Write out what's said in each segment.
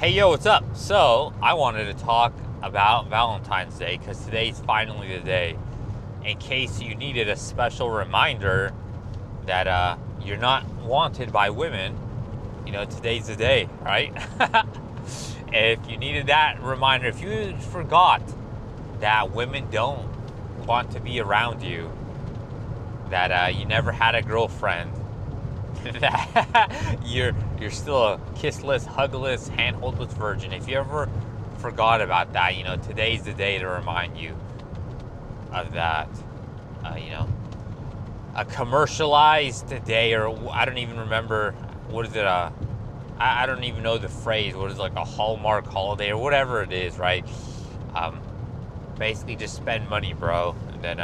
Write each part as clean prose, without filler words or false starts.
Hey, yo, what's up? So, I wanted to talk about Valentine's Day because today's finally the day. In case you needed a special reminder that you're not wanted by women, today's the day, right? If you needed that reminder, if you forgot that women don't want to be around you, that you never had a girlfriend, that you're still a kissless, hugless, handholdless virgin. If you ever forgot about that, today's the day to remind you of that. You know, a commercialized day, or I don't even remember what is it. I don't even know the phrase. What is it, like a Hallmark holiday or whatever it is, right? Basically, just spend money, bro, and then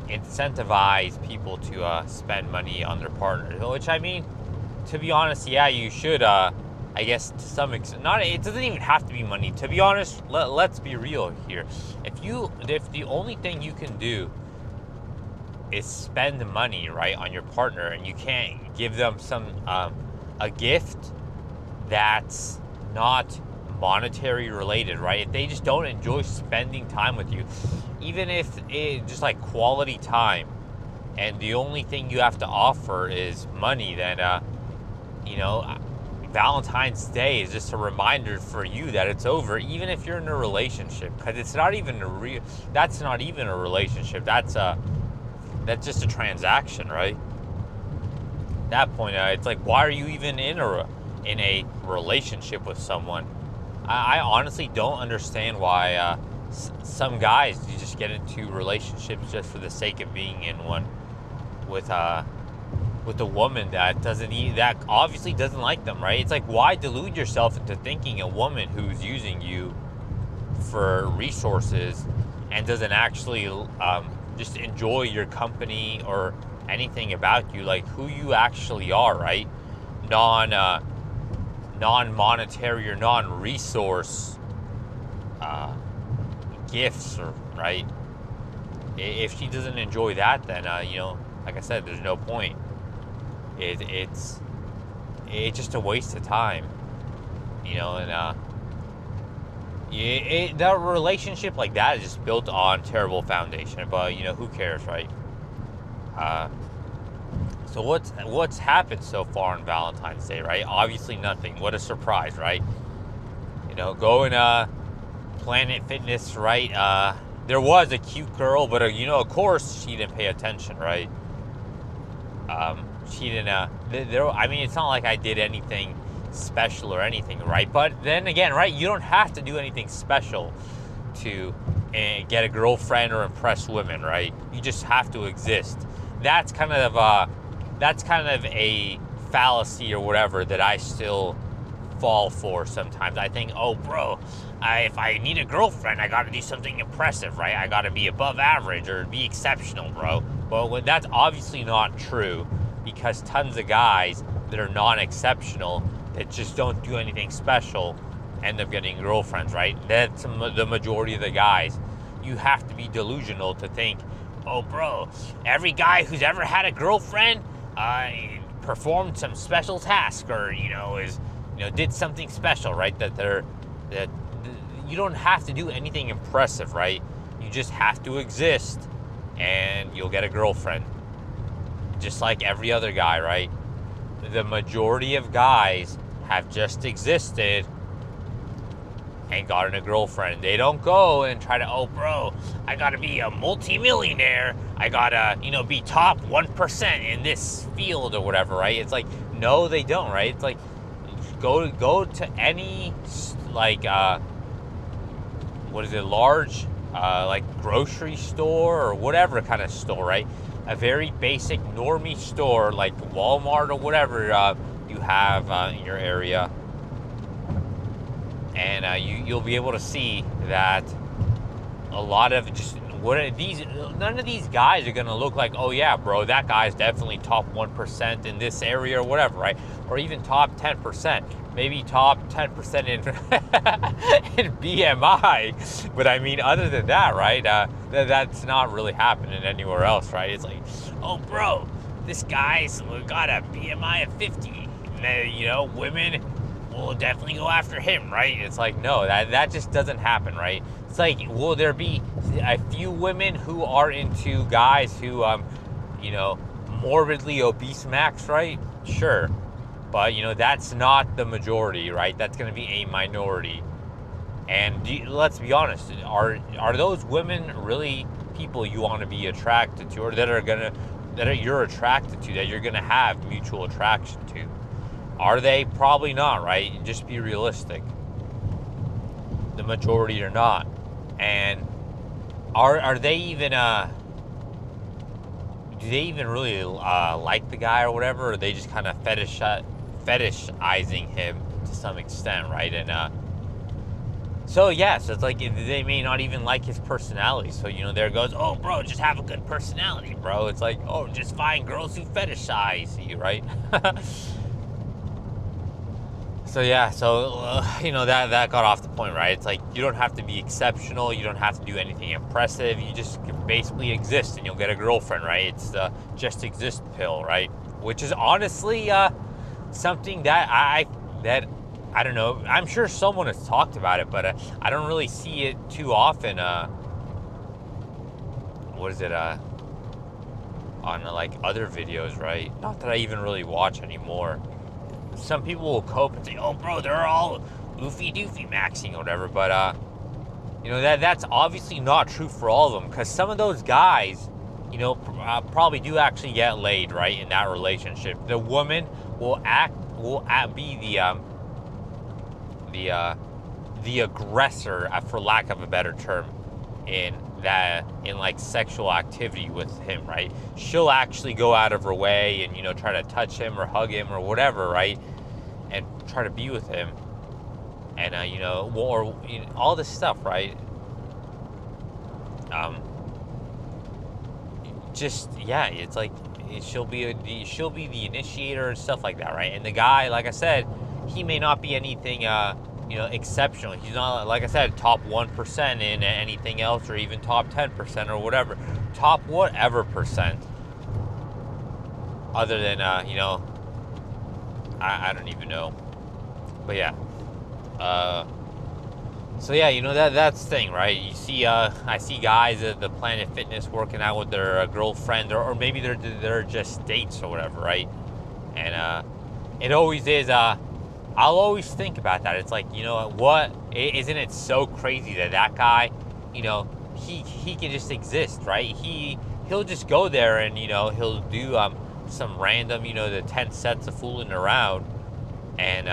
incentivize people to spend money on their partners. Which, I mean, to be honest, yeah, you should. I guess to some extent, not. It doesn't even have to be money. To be honest, let's be real here. If the only thing you can do is spend money, right, on your partner, and you can't give them a gift that's not monetary related, right? If they just don't enjoy spending time with you, even if it's just like quality time, and the only thing you have to offer is money, then Valentine's Day is just a reminder for you that it's over, even if you're in a relationship, because it's not even that's not even a relationship. That's just a transaction, right? At that point, it's like, why are you even in a relationship with someone? I honestly don't understand why some guys, you just get into relationships just for the sake of being in one with a woman that obviously doesn't like them, right? It's like, why delude yourself into thinking a woman who's using you for resources and doesn't actually just enjoy your company or anything about you, like who you actually are, right? Non-monetary or non-resource gifts, or right? If she doesn't enjoy that, then like I said, there's no point. It's just a waste of time, and that relationship like that is just built on terrible foundation. But who cares, right? So what's happened so far on Valentine's Day, right? Obviously nothing. What a surprise, right? Going Planet Fitness, right? There was a cute girl, but of course she didn't pay attention, right? She didn't. I mean, it's not like I did anything special or anything, right? But then again, right? You don't have to do anything special to get a girlfriend or impress women, right? You just have to exist. That's kind of a fallacy or whatever that I still fall for sometimes. I think, oh, bro, if I need a girlfriend, I got to do something impressive, right? I got to be above average or be exceptional, bro. Well, that's obviously not true, because tons of guys that are non-exceptional, that just don't do anything special, end up getting girlfriends, right? That's the majority of the guys. You have to be delusional to think, oh, bro, every guy who's ever had a girlfriend performed some special task, or did something special, right? That you don't have to do anything impressive, right? You just have to exist, and you'll get a girlfriend, just like every other guy, right? The majority of guys have just existed and gotten a girlfriend. They don't go and try to, oh, bro, I gotta be a multi-millionaire. I gotta, be top 1% in this field or whatever, right? It's like, no, they don't, right? It's like, go to any, like, large, like grocery store or whatever kind of store, right? A very basic normie store like Walmart or whatever you have in your area. And you'll be able to see that a lot of none of these guys are gonna look like, oh yeah, bro, that guy's definitely top 1% in this area or whatever, right? Or even top 10%, maybe top 10% in BMI. But I mean, other than that, right? That's not really happening anywhere else, right? It's like, oh, bro, this guy's got a BMI of 50. Women we'll definitely go after him, right? It's like, no, that just doesn't happen, right? It's like, will there be a few women who are into guys who, morbidly obese max, right? Sure. But, that's not the majority, right? That's going to be a minority. And let's be honest, are those women really people you want to be attracted to, or that you're attracted to, that you're going to have mutual attraction to? Are they? Probably not, right? Just be realistic. The majority are not. And are they even do they even really like the guy or whatever, or are they just kind of fetishizing him to some extent, right? And so it's like they may not even like his personality. So there goes, oh bro, just have a good personality, bro. It's like, oh, just find girls who fetishize you, right? So that got off the point, right? It's like, you don't have to be exceptional, you don't have to do anything impressive, you just basically exist and you'll get a girlfriend, right? It's the just exist pill, right? Which is honestly something that I don't know. I'm sure someone has talked about it, but I don't really see it too often. What is it? On like other videos, right? Not that I even really watch anymore. Some people will cope and say, "Oh, bro, they're all oofy doofy maxing or whatever," but that's obviously not true for all of them, because some of those guys, probably do actually get laid, right? In that relationship, the woman will be the aggressor, for lack of a better term, in like sexual activity with him, right? She'll actually go out of her way and try to touch him or hug him or whatever, right? And try to be with him, and all this stuff, right? It's like she'll be the initiator and stuff like that, right? And the guy, like I said, he may not be anything exceptional. He's not, like I said, top 1% in anything else, or even top 10% or whatever, top whatever percent, other than I don't even know. But that's the thing, right? You see, I see guys at the Planet Fitness working out with their girlfriend, or maybe they're just dates or whatever, right? And it always is. I'll always think about that. It's like, what? Isn't it so crazy that guy, he can just exist, right? He'll just go there and he'll do some random, the 10 sets of fooling around, and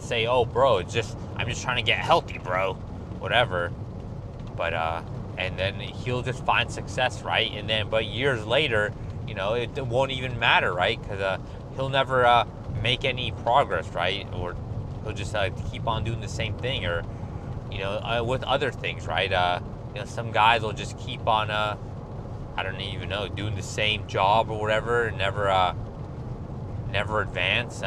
say, oh bro, I'm just trying to get healthy, bro, whatever. But and then he'll just find success, right? And then, but years later, it won't even matter, right? Because he'll never make any progress, right? Or he'll just keep on doing the same thing, or with other things, right? Some guys will just keep on I don't even know, doing the same job or whatever, and never advance,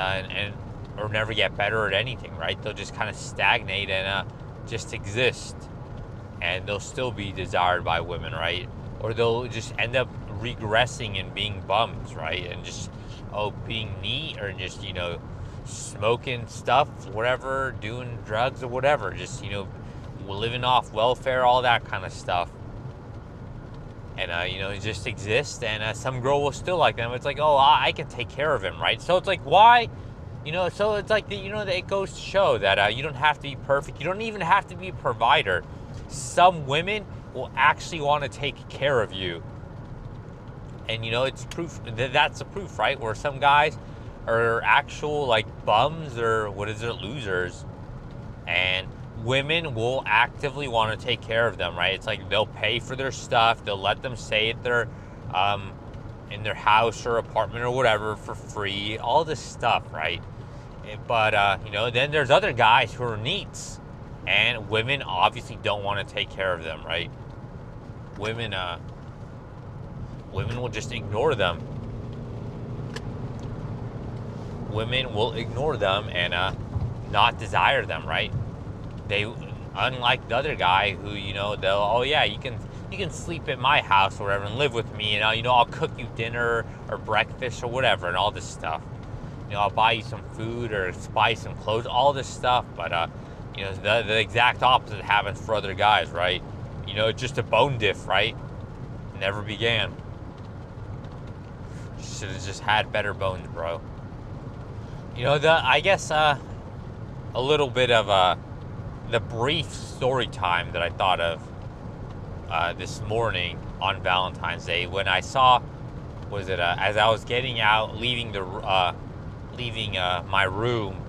or never get better at anything, right? They'll just kind of stagnate and just exist, and they'll still be desired by women, right? Or they'll just end up regressing and being bums, right? And just being neat, or just smoking stuff, whatever, doing drugs or whatever, just living off welfare, all that kind of stuff. And just exist, and some girl will still like them. It's like, oh, I can take care of him, right? So it's like, why, so it's like it goes to show that you don't have to be perfect. You don't even have to be a provider. Some women will actually want to take care of you, and it's proof that's the proof, right? Where some guys are actual like bums, or losers, and women will actively want to take care of them, right? It's like they'll pay for their stuff, they'll let them stay at their in their house or apartment or whatever for free, all this stuff, right? But then there's other guys who are neats, and women obviously don't want to take care of them, right? Women will just ignore them. Women will ignore them and not desire them, right? They, unlike the other guy who, they'll, oh yeah, you can sleep at my house or whatever and live with me, and I'll cook you dinner or breakfast or whatever and all this stuff. I'll buy you some food or buy you some clothes, all this stuff. But the exact opposite happens for other guys, right? It's just a bone diff, right? Never began. Should have just had better bones, bro. I guess a little bit of the brief story time that I thought of this morning on Valentine's Day when I saw, as I was getting out, leaving my room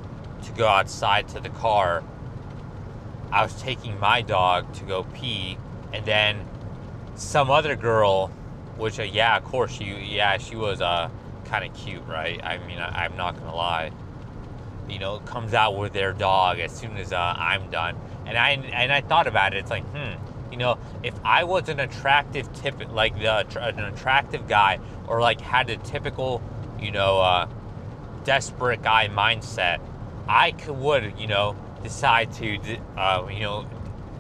to go outside to the car, I was taking my dog to go pee, and then some other girl, which of course she was kind of cute, right? I mean, I'm not gonna lie. Comes out with their dog as soon as I'm done, and I thought about it. It's like, if I was an attractive an attractive guy, or like had a typical, desperate guy mindset, I would decide to,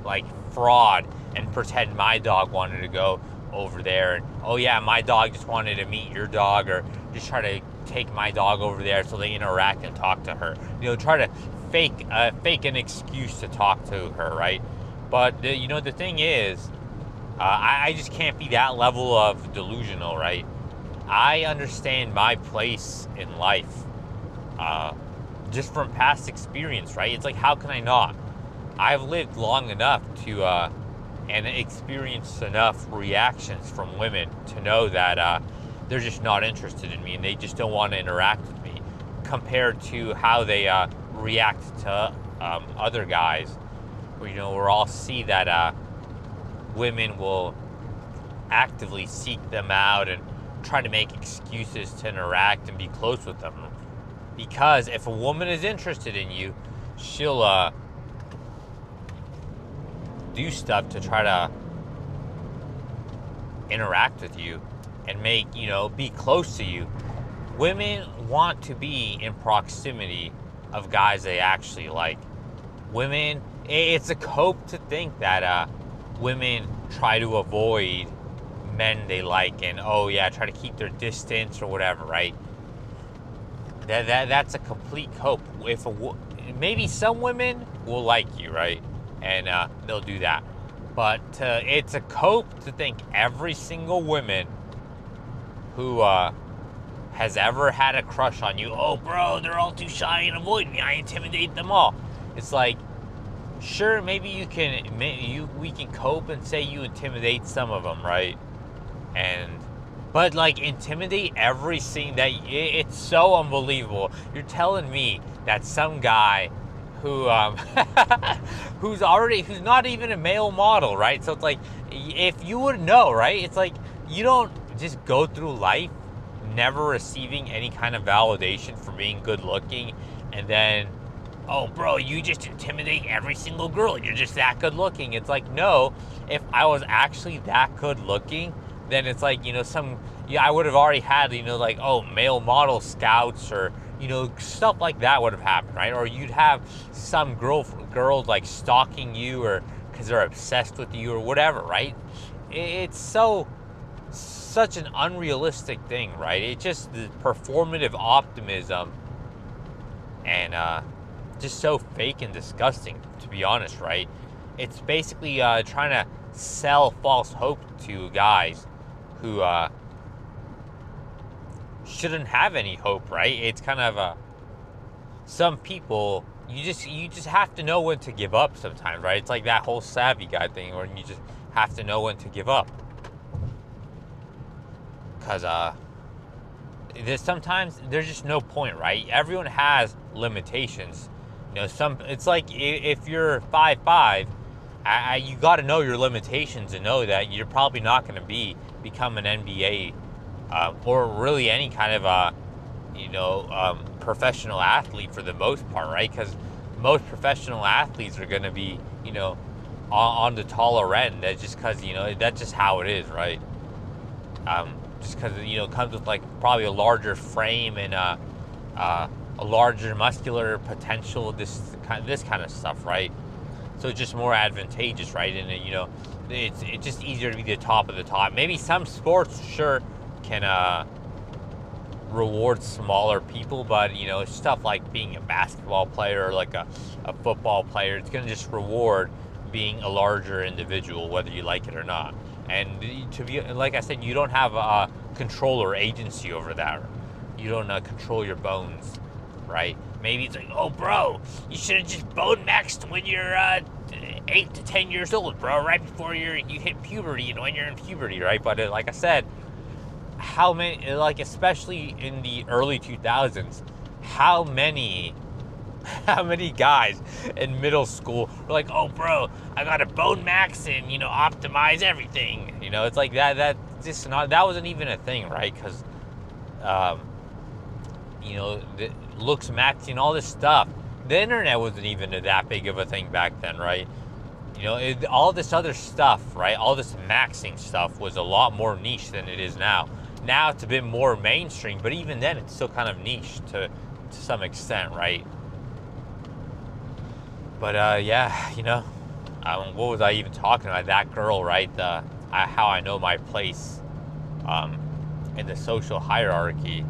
like fraud and pretend my dog wanted to go over there, and oh yeah, my dog just wanted to meet your dog, or just try to take my dog over there so they interact and talk to her. Try to fake an excuse to talk to her, right? But the thing is, I just can't be that level of delusional, right? I understand my place in life, just from past experience, right? It's like, how can I not? I've lived long enough to and experienced enough reactions from women to know that they're just not interested in me, and they just don't want to interact with me, compared to how they react to other guys. We'll all see that women will actively seek them out and try to make excuses to interact and be close with them. Because if a woman is interested in you, she'll do stuff to try to interact with you and make, be close to you. Women want to be in proximity of guys they actually like. Women, it's a cope to think that women try to avoid men they like, and try to keep their distance or whatever, right? That's a complete cope. Maybe some women will like you, right? And they'll do that. But it's a cope to think every single woman who has ever had a crush on you, oh bro, they're all too shy and avoid me, I intimidate them all. It's like, sure, maybe we can cope and say you intimidate some of them, right? But like, intimidate every single, it's so unbelievable. You're telling me that some guy who who's not even a male model, right? So it's like, if you would know, right? It's like, you don't just go through life never receiving any kind of validation for being good looking, and then, oh bro, you just intimidate every single girl, you're just that good looking. It's like, no, if I was actually that good looking, then it's like, I would have already had, like, male model scouts, or stuff like that would have happened, right? Or you'd have some girls like stalking you, or because they're obsessed with you or whatever, right? It's such an unrealistic thing, right? It's just the performative optimism, and just so fake and disgusting, to be honest, right? It's basically trying to sell false hope to guys who shouldn't have any hope, right? It's kind of some people, you just have to know when to give up sometimes, right? It's like that whole savvy guy thing, where you just have to know when to give up. Because sometimes there's just no point, right? Everyone has limitations. It's like, if you're 5'5", you got to know your limitations and know that you're probably not going to become an NBA or really any kind of professional athlete for the most part, right? Because most professional athletes are going to be on the taller end. That's just because that's just how it is, right? Just because it comes with like probably a larger frame and a larger muscular potential, this kind of stuff, right? So it's just more advantageous, right? And it's just easier to be the top of the top. Maybe some sports sure can reward smaller people, but stuff like being a basketball player or like a football player, it's going to just reward being a larger individual, whether you like it or not. And to be, like I said, you don't have a control or agency over that. You don't control your bones, right? Maybe it's like, oh, bro, you should have just bone maxed when you're 8 to 10 years old, bro, right before you hit puberty, when you're in puberty, right? But like I said, how many, like especially in the early 2000s, how many guys in middle school were like, oh, bro, I got a bone max and optimize everything. It's like that just not, that wasn't even a thing, right? Because the looks maxing, all this stuff, the internet wasn't even that big of a thing back then, right? All this other stuff, right? All this maxing stuff was a lot more niche than it is now. Now it's a bit more mainstream, but even then it's still kind of niche to some extent, right? But yeah, what was I even talking about? That girl, right? How I know my place in the social hierarchy,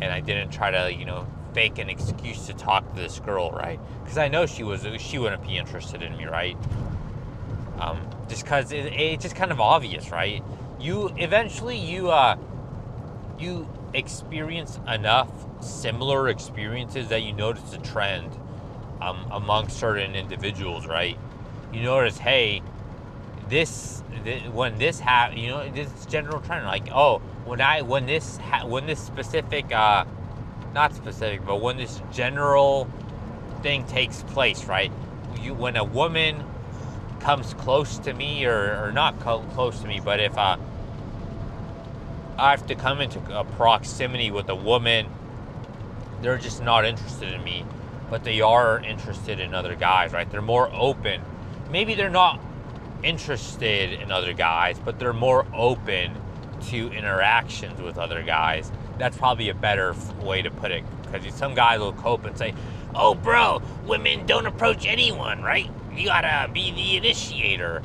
and I didn't try to fake an excuse to talk to this girl, right? Because I know she wouldn't be interested in me, right? Just because it's just kind of obvious, right? You experience enough similar experiences that you notice a trend among certain individuals, right? You notice, hey, when this happens, this general trend, like, oh, when this specific, not specific, but when this general thing takes place, right? When a woman comes close to me, or not close to me, but if I have to come into a proximity with a woman, they're just not interested in me, but they are interested in other guys, right? They're more open. Maybe they're not interested in other guys, but they're more open to interactions with other guys. That's probably a better way to put it, because some guys will cope and say, oh, bro, women don't approach anyone, right? You gotta be the initiator.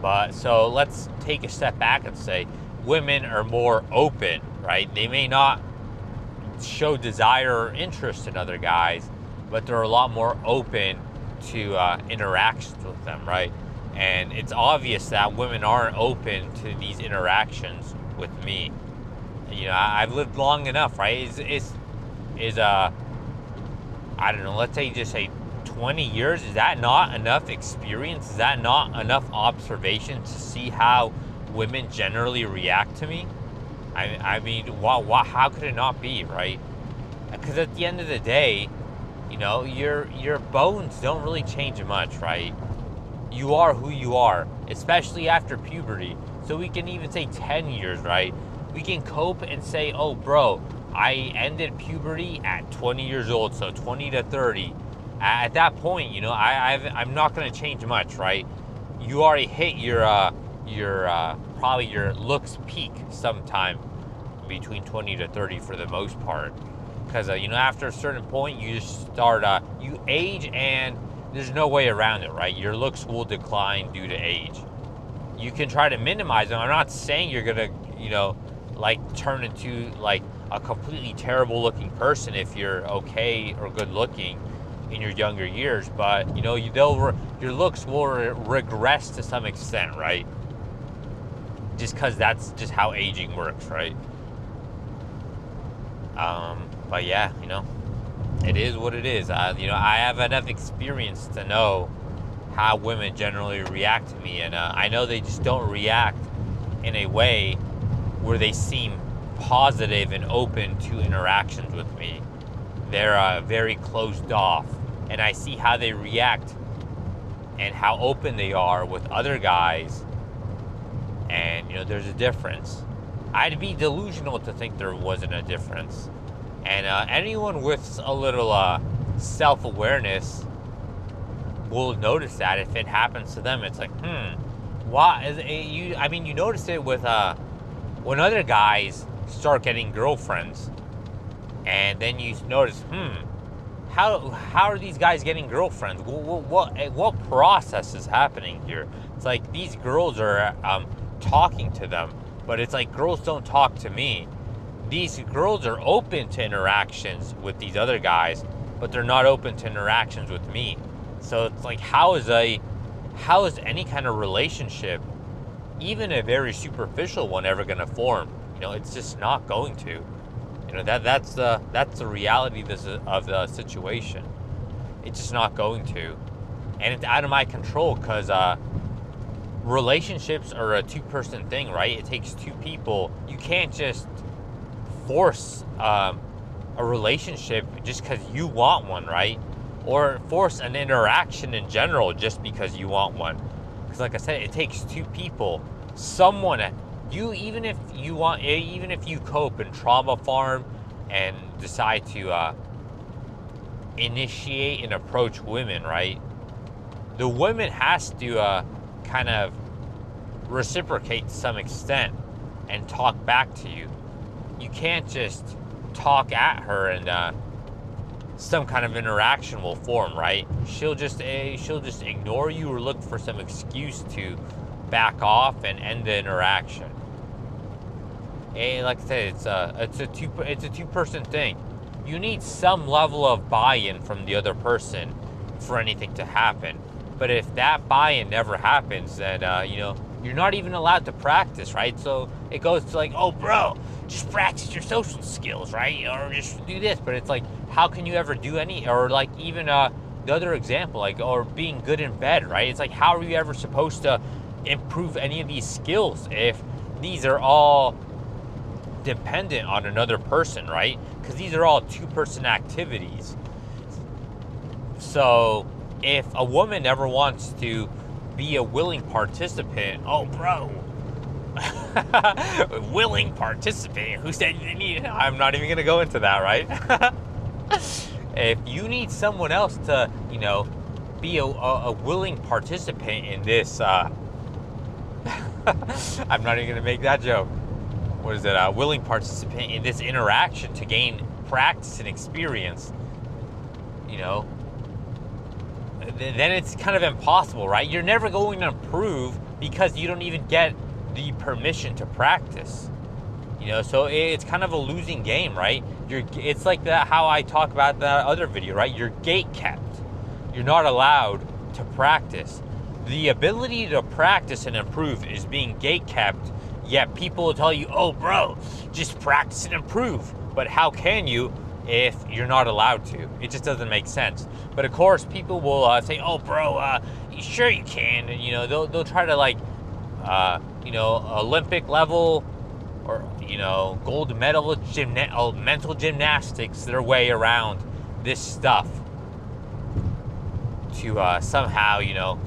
But so let's take a step back and say women are more open, right? They may not show desire or interest in other guys, but they're a lot more open to interactions with them, right? And it's obvious that women aren't open to these interactions with me. I've lived long enough, right? I don't know, let's say just say 20 years. Is that not enough experience? Is that not enough observation to see how women generally react to me? I mean, how could it not be, right? Because at the end of the day, your bones don't really change much, right? You are who you are, especially after puberty. So we can even say 10 years, right? We can cope and say, oh, bro, I ended puberty at 20 years old, so 20 to 30. At that point, I'm not going to change much, right? You already hit your probably your looks peak sometime between 20 to 30 for the most part. Because, after a certain point, you just start, you age, and there's no way around it, right? Your looks will decline due to age. You can try to minimize them. I'm not saying you're going to, turn into, a completely terrible looking person if you're okay or good looking in your younger years, but, your looks will regress to some extent, right? Just because that's just how aging works, right? But yeah, it is what it is. I have enough experience to know how women generally react to me, and I know they just don't react in a way where they seem positive and open to interactions with me. They're very closed off, and I see how they react and how open they are with other guys, and there's a difference. I'd be delusional to think there wasn't a difference. And anyone with a little self-awareness will notice that if it happens to them. It's like, why? You notice it with when other guys start getting girlfriends, and then you notice, how are these guys getting girlfriends? What process is happening here? It's like these girls are talking to them, but it's like girls don't talk to me. these girls are open to interactions with these other guys, but they're not open to interactions with me. So it's like, how is any kind of relationship, even a very superficial one, ever going to form? It's just not going to. That's the reality of the situation. It's just not going to, and it's out of my control, because relationships are a two-person thing, right? It takes two people. You can't just force a relationship just because you want one, right? Or force an interaction in general just because you want one. Because like I said, it takes two people. Someone, even if you cope and trauma farm and decide to initiate and approach women, right? The woman has to kind of reciprocate to some extent and talk back to you. You can't just talk at her and some kind of interaction will form, right? She'll just ignore you or look for some excuse to back off and end the interaction. And like I said, it's a two-person thing. You need some level of buy-in from the other person for anything to happen. But if that buy-in never happens, then you're not even allowed to practice, right? So it goes to like, oh, bro, just practice your social skills, right? Or just do this. But it's like, how can you ever do any? Or like even the other example, like, or being good in bed, right? It's like, how are you ever supposed to improve any of these skills if these are all dependent on another person, right? Because these are all two-person activities. So if a woman never wants to be a willing participant, oh, bro, willing participant, who said you need it? I'm not even going to go into that, right? If you need someone else to, be a willing participant in this, I'm not even going to make that joke. What is it? Willing participant in this interaction to gain practice and experience, then it's kind of impossible, right? You're never going to improve because you don't even get the permission to practice. So it's kind of a losing game, right? It's like that, how I talk about that other video, right? You're gate kept. You're not allowed to practice. The ability to practice and improve is being gate kept, yet people will tell you, oh, bro, just practice and improve. But how can you if you're not allowed to? It just doesn't make sense. But of course, people will say, oh, bro, sure you can. And, they'll try to like, Olympic level or, gold medal mental gymnastics their way around this stuff to somehow,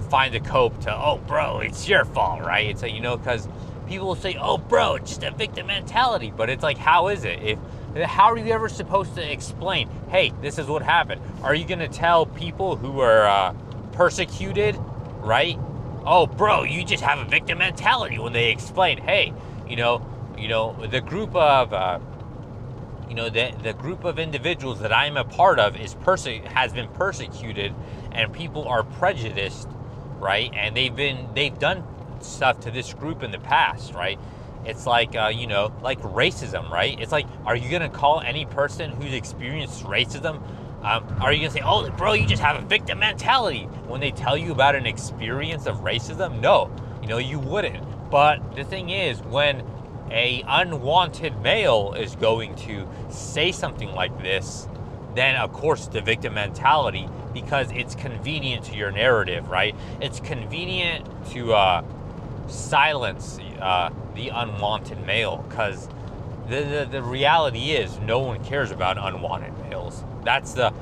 find a cope to, oh, bro, it's your fault, right? It's like, because people will say, oh, bro, it's just a victim mentality. But it's like, how is it? How are you ever supposed to explain, hey, this is what happened? Are you going to tell people who are persecuted, right? Oh, bro, you just have a victim mentality when they explain, hey, the group of, the group of individuals that I'm a part of has been persecuted, and people are prejudiced, right? And they've done stuff to this group in the past, right? It's like, like racism, right? It's like, are you going to call any person who's experienced racism, are you going to say, oh, bro, you just have a victim mentality when they tell you about an experience of racism? No, you wouldn't. But the thing is, when a unwanted male is going to say something like this, then of course the victim mentality, because it's convenient to your narrative, right? It's convenient to silence the unwanted male, because the reality is no one cares about unwanted males. That's the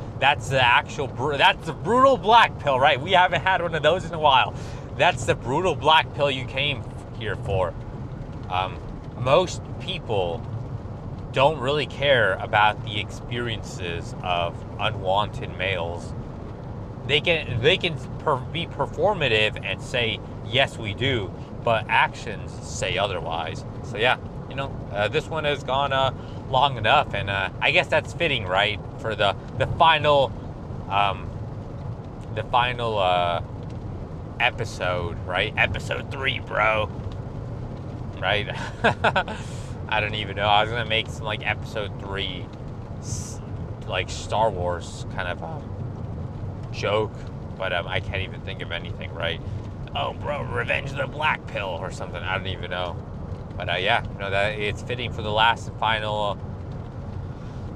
brutal black pill, right? We haven't had one of those in a while. That's the brutal black pill you came here for. Most people don't really care about the experiences of unwanted males. They can be performative and say, yes, we do, but actions say otherwise. So yeah, this one has gone long enough, and I guess that's fitting, right, for the final episode, right? Episode 3, bro. Right? I don't even know. I was gonna make some like episode 3, like Star Wars kind of joke, but I can't even think of anything, right? Oh, bro, Revenge of the Black Pill or something. I don't even know. But yeah, that it's fitting for the last and final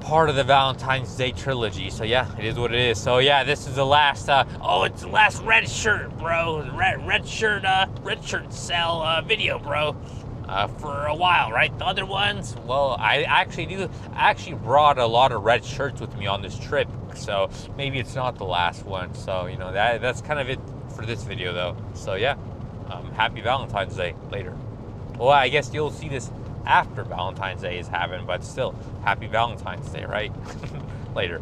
part of the Valentine's Day trilogy. So yeah, it is what it is. So yeah, this is the last. It's the last red shirt, bro. Red shirt sell video, bro. For a while, right? The other ones, well, I actually brought a lot of red shirts with me on this trip, so maybe it's not the last one. So that's kind of it for this video, though. So yeah, happy Valentine's Day later. Well, I guess you'll see this after Valentine's Day is happening, but still, happy Valentine's Day, right? Later.